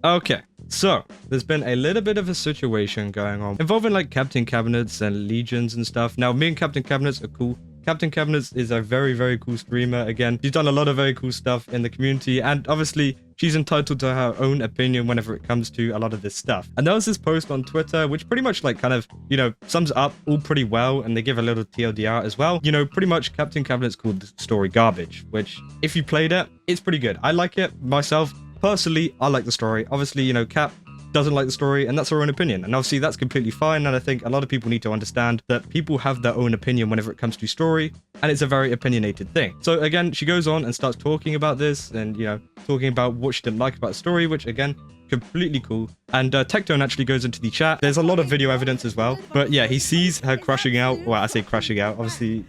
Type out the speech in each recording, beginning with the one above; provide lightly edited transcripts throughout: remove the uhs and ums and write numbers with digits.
Okay, so there's been a little bit of a situation going on involving like Captain Cabinets and Legions and stuff. Now, me and Captain Cabinets are cool. Captain Cabinets is a very, very cool streamer. Again, she's done a lot of very cool stuff in the community, and obviously she's entitled to her own opinion whenever it comes to a lot of this stuff. And there was this post on Twitter, which pretty much like kind of, sums up all pretty well, and they give a little TLDR as well. Pretty much Captain Cabinets called the story garbage, which if you played it, it's pretty good. I like it myself. Personally, I like the story. Obviously, Cap doesn't like the story, and that's her own opinion. And obviously, that's completely fine. And I think a lot of people need to understand that people have their own opinion whenever it comes to story, and it's a very opinionated thing. So again, she goes on and starts talking about this and, talking about what she didn't like about the story, which again, completely cool. And Tectone actually goes into the chat. There's a lot of video evidence as well. But yeah, he sees her crashing out. Well, I say crashing out. Obviously,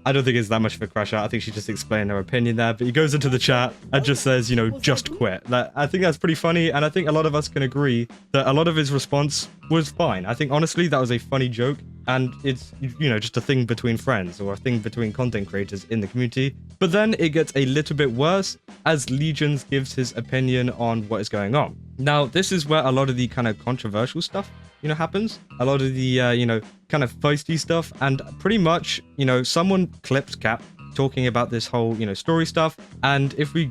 I don't think it's that much of a crash out. I think she just explained her opinion there. But he goes into the chat and just says, just quit. I think that's pretty funny. And I think a lot of us can agree that a lot of his response was fine. I think, honestly, that was a funny joke. And it's, just a thing between friends or a thing between content creators in the community. But then it gets a little bit worse as Legions gives his opinion on what is going on. Now, this is where a lot of the kind of controversial stuff, happens. A lot of the, kind of feisty stuff. And pretty much, someone clipped Cap talking about this whole, story stuff. And if we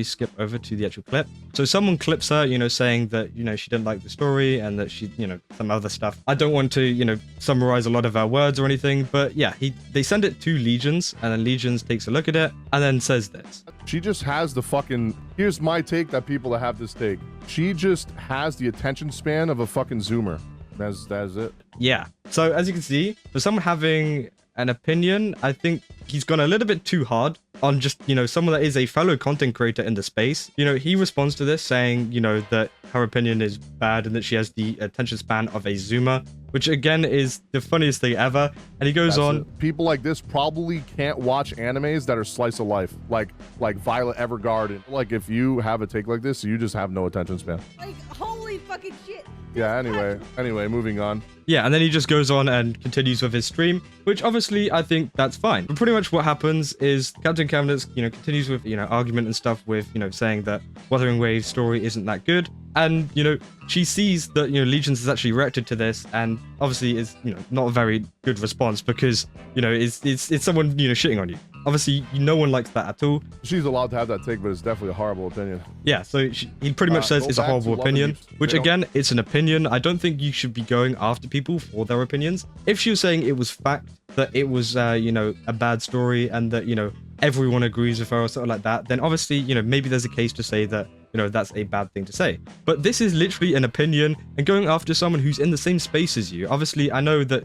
skip over to the actual clip. So someone clips her, saying that, she didn't like the story and that she, some other stuff. I don't want to, summarize a lot of our words or anything, but yeah, they send it to Legions, and then Legions takes a look at it and then says this. She just has the fucking, here's my take that people that have this take. She just has the attention span of a fucking Zoomer. That's it. Yeah. So as you can see, for someone having an opinion, I think he's gone a little bit too hard on just, someone that is a fellow content creator in the space. He responds to this saying, that her opinion is bad and that she has the attention span of a Zoomer, which again is the funniest thing ever. And he goes on. People like this probably can't watch animes that are slice of life, like Violet Evergarden. Like if you have a take like this, you just have no attention span. Like holy fucking shit. Yeah, anyway, moving on. Yeah, and then he just goes on and continues with his stream, which obviously I think that's fine. But pretty much what happens is Captain Cabinets, continues with, argument and stuff with, saying that Wuthering Waves story isn't that good. And, she sees that, Legions has actually reacted to this, and obviously is, not a very good response because, it's someone, shitting on you. Obviously, no one likes that at all. She's allowed to have that take, but it's definitely a horrible opinion. Yeah, so he pretty much says it's a horrible opinion, which again, it's an opinion. I don't think you should be going after people for their opinions. If she was saying it was fact, that it was, a bad story and that, everyone agrees with her or something like that, then obviously, maybe there's a case to say that, that's a bad thing to say. But this is literally an opinion and going after someone who's in the same space as you. Obviously, I know that,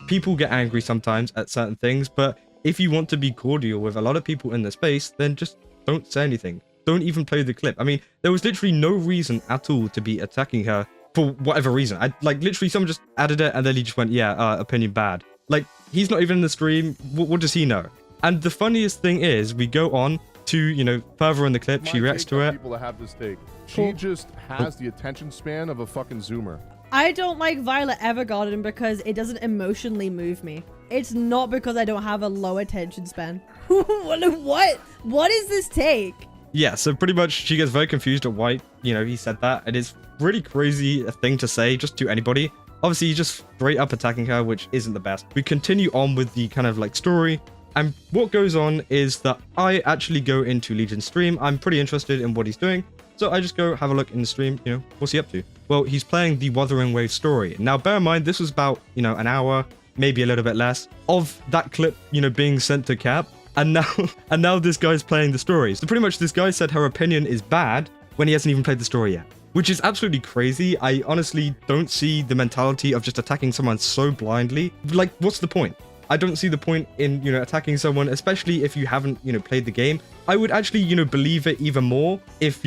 people get angry sometimes at certain things, but if you want to be cordial with a lot of people in the space, then just don't say anything. Don't even play the clip. I mean, there was literally no reason at all to be attacking her for whatever reason. Literally someone just added it and then he just went, yeah, opinion bad. Like, he's not even in the stream. What does he know? And the funniest thing is, we go on to, further in the clip, she reacts to it. People that have this take. She just has the attention span of a fucking Zoomer. I don't like Violet Evergarden because it doesn't emotionally move me. It's not because I don't have a low attention span. What is this take? Yeah, so pretty much she gets very confused at why, he said that. It is really crazy a thing to say just to anybody. Obviously, he's just straight up attacking her, which isn't the best. We continue on with the kind of like story. And what goes on is that I actually go into Legion's stream. I'm pretty interested in what he's doing. So I just go have a look in the stream, what's he up to? Well, he's playing the Wuthering Waves story. Now, bear in mind, this was about, an hour, maybe a little bit less, of that clip, being sent to Cap. And now this guy's playing the story. So pretty much this guy said her opinion is bad when he hasn't even played the story yet, which is absolutely crazy. I honestly don't see the mentality of just attacking someone so blindly. Like, what's the point? I don't see the point in, attacking someone, especially if you haven't, played the game. I would actually, believe it even more if,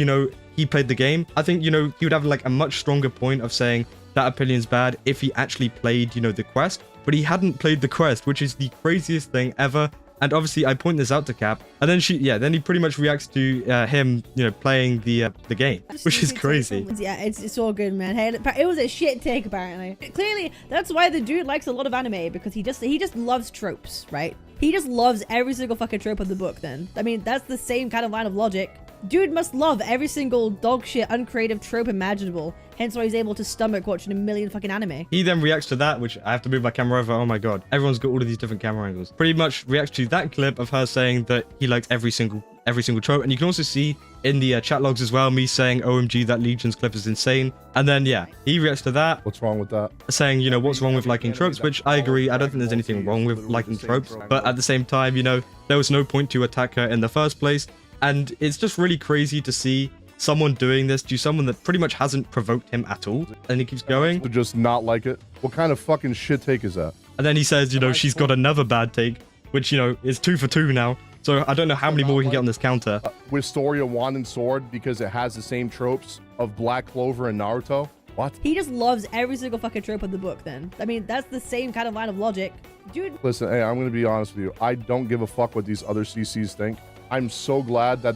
he played the game. I think, he would have like a much stronger point of saying that opinion's bad if he actually played, the quest. But he hadn't played the quest, which is the craziest thing ever. And obviously, I point this out to Cap, and then then he pretty much reacts to him, playing the game, which is crazy. Yeah, it's all good, man. Hey, it was a shit take apparently. Clearly, that's why the dude likes a lot of anime, because he just loves tropes, right? He just loves every single fucking trope of the book. Then I mean, that's the same kind of line of logic. Dude must love every single dog shit, uncreative trope imaginable. Hence why he's able to stomach watching a million fucking anime. He then reacts to that, which I have to move my camera over. Oh my god. Everyone's got all of these different camera angles. Pretty much reacts to that clip of her saying that he likes every single trope. And you can also see in the chat logs as well, me saying, OMG, that Legion's clip is insane. And then, yeah, he reacts to that. What's wrong with that? Saying, you know, what's wrong with liking tropes, which I agree. I don't think there's anything wrong with liking tropes. But at the same time, you know, there was no point to attack her in the first place. And it's just really crazy to see someone doing this to someone that pretty much hasn't provoked him at all. And he keeps going. To just not like it? What kind of fucking shit take is that? And then he says, you know, she's got another bad take, which, you know, is 2 for 2 now. So I don't know how many more we can get on this counter. With Story of Wand and Sword, because it has the same tropes of Black Clover and Naruto? What? He just loves every single fucking trope of the book then. I mean, that's the same kind of line of logic. Dude. Listen, hey, I'm going to be honest with you. I don't give a fuck what these other CCs think. I'm so glad that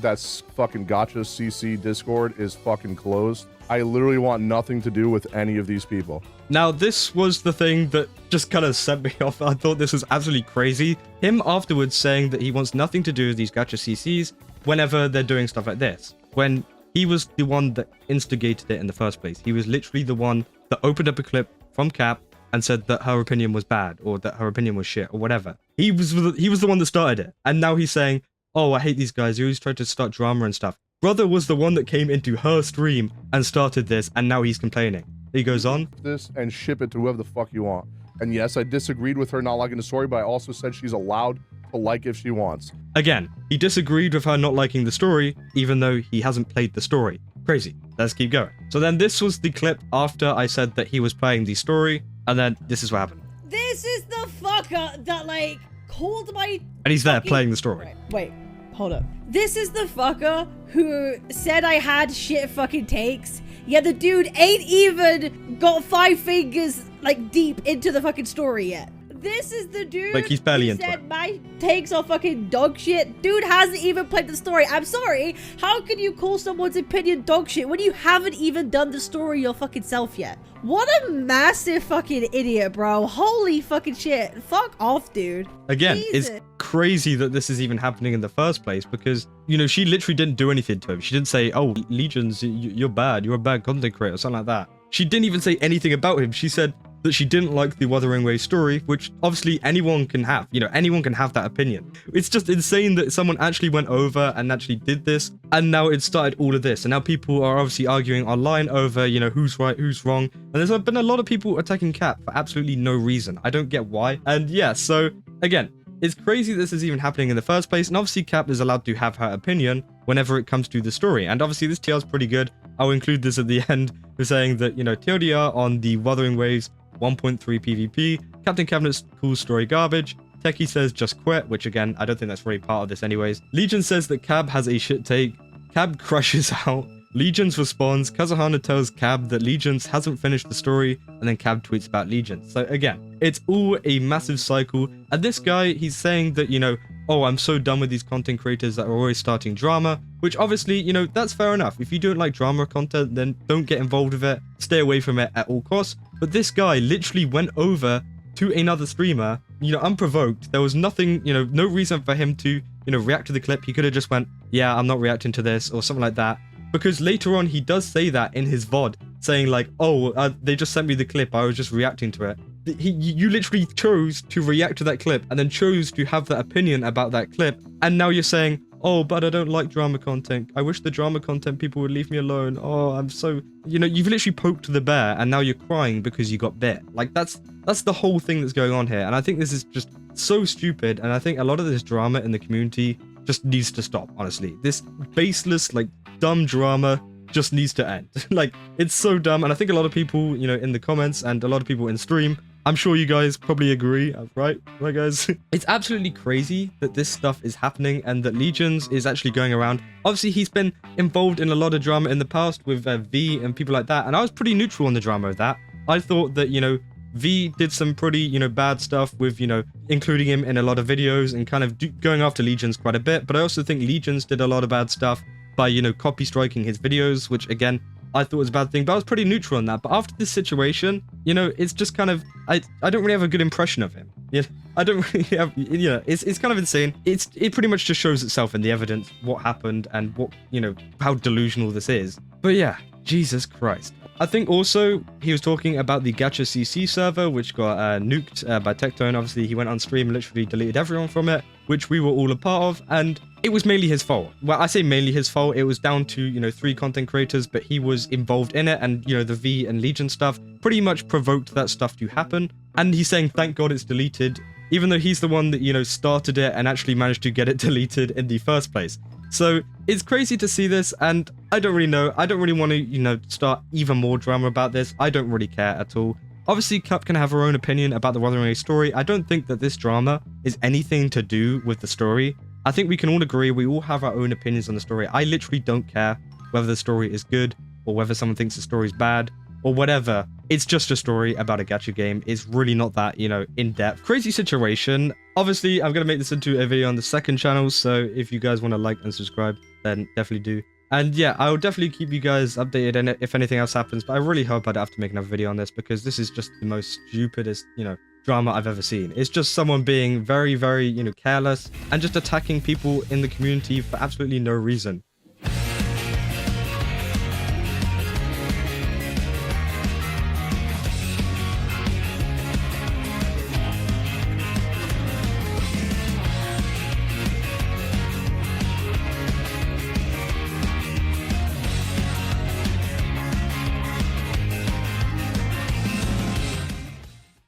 fucking Gotcha CC Discord is fucking closed. I literally want nothing to do with any of these people. Now, this was the thing that just kind of set me off. I thought this was absolutely crazy. Him afterwards saying that he wants nothing to do with these Gotcha CCs whenever they're doing stuff like this. When he was the one that instigated it in the first place. He was literally the one that opened up a clip from Cap and said that her opinion was bad or that her opinion was shit or whatever. He was the one that started it. And now he's saying, oh, I hate these guys. They always try to start drama and stuff. Brother was the one that came into her stream and started this, and now he's complaining. He goes on. This and ship it to whoever the fuck you want. And yes, I disagreed with her not liking the story, but I also said she's allowed to like if she wants. Again, he disagreed with her not liking the story, even though he hasn't played the story. Crazy. Let's keep going. So then this was the clip after I said that he was playing the story, and then this is what happened. This is the fucker that, like, called my... And he's there playing the story. Wait, hold up. This is the fucker who said I had shit fucking takes, yet the dude ain't even got 5 fingers, like, deep into the fucking story yet. This is the dude like he's barely who said my takes are fucking dog shit. Dude hasn't even played the story. I'm sorry. How can you call someone's opinion dog shit when you haven't even done the story your fucking self yet? What a massive fucking idiot, bro. Holy fucking shit. Fuck off, dude. Again, Jesus. it's crazy that this is even happening in the first place because, you know, she literally didn't do anything to him. She didn't say, oh, Legions, you're bad. You're a bad content creator, or something like that. She didn't even say anything about him. She said that she didn't like the Wuthering Waves story, which obviously anyone can have. You know, anyone can have that opinion. It's just insane that someone actually went over and actually did this, and now it started all of this. And now people are obviously arguing online over, you know, who's right, who's wrong. And there's been a lot of people attacking Cap for absolutely no reason. I don't get why. And yeah, so again, it's crazy this is even happening in the first place. And obviously Cap is allowed to have her opinion whenever it comes to the story. And obviously this TR is pretty good. I'll include this at the end. We're saying that, you know, TLDR on the Wuthering Waves 1.3 PvP. Captain Cabinet's cool story garbage. Techie says just quit, which again, I don't think that's really part of this anyways. Legion says that Cab has a shit take. Cab crushes out. Legions responds. Kazuhana tells Cab that Legions hasn't finished the story, and then Cab tweets about Legions. So again, it's all a massive cycle. And this guy, he's saying that, you know, oh, I'm so done with these content creators that are always starting drama, which obviously, you know, that's fair enough. If you don't like drama content, then don't get involved with it. Stay away from it at all costs. But this guy literally went over to another streamer, you know, unprovoked. There was nothing, you know, no reason for him to, you know, react to the clip. He could have just went, yeah, I'm not reacting to this or something like that. Because later on, he does say that in his VOD, saying like, oh, they just sent me the clip. I was just reacting to it. You literally chose to react to that clip and then chose to have that opinion about that clip. And now you're saying, oh, but I don't like drama content. I wish the drama content people would leave me alone. Oh, I'm so, you know, you've literally poked the bear and now you're crying because you got bit. Like that's the whole thing that's going on here. And I think this is just so stupid. And I think a lot of this drama in the community just needs to stop, honestly. This baseless, like dumb drama just needs to end. Like, it's so dumb. And I think a lot of people, you know, in the comments and a lot of people in stream, I'm sure you guys probably agree, right? Right, guys? It's absolutely crazy that this stuff is happening and that Legions is actually going around. Obviously, he's been involved in a lot of drama in the past with V and people like that. And I was pretty neutral on the drama of that. I thought that, you know, V did some pretty, you know, bad stuff with, you know, including him in a lot of videos and kind of going after Legions quite a bit. But I also think Legions did a lot of bad stuff by, you know, copy striking his videos, which again, I thought it was a bad thing, but I was pretty neutral on that. But after this situation, you know, it's just kind of, I don't really have a good impression of him. Yeah, I don't really have, you know, it's kind of insane. It pretty much just shows itself in the evidence, what happened and what, you know, how delusional this is. But yeah, Jesus Christ. I think also he was talking about the Gacha CC server, which got nuked by Tectone. Obviously, he went on stream and literally deleted everyone from it, which we were all a part of, and it was mainly his fault. Well, I say mainly his fault. It was down to, you know, 3 content creators, but he was involved in it, and, you know, the V and Legion stuff pretty much provoked that stuff to happen. And he's saying, thank God it's deleted, even though he's the one that, you know, started it and actually managed to get it deleted in the first place. So it's crazy to see this, and I don't really know. I don't really want to, you know, start even more drama about this. I don't really care at all. Obviously, Cup can have her own opinion about the Wuthering Waves story. I don't think that this drama is anything to do with the story. I think we can all agree we all have our own opinions on the story. I literally don't care whether the story is good or whether someone thinks the story is bad or whatever. It's just a story about a gacha game. It's really not that, you know, in-depth. Crazy situation. Obviously, I'm going to make this into a video on the second channel, so if you guys want to like and subscribe, then definitely do. And yeah, I'll definitely keep you guys updated and if anything else happens, but I really hope I don't have to make another video on this because this is just the most stupidest, you know, drama I've ever seen. It's just someone being very, very, you know, careless and just attacking people in the community for absolutely no reason.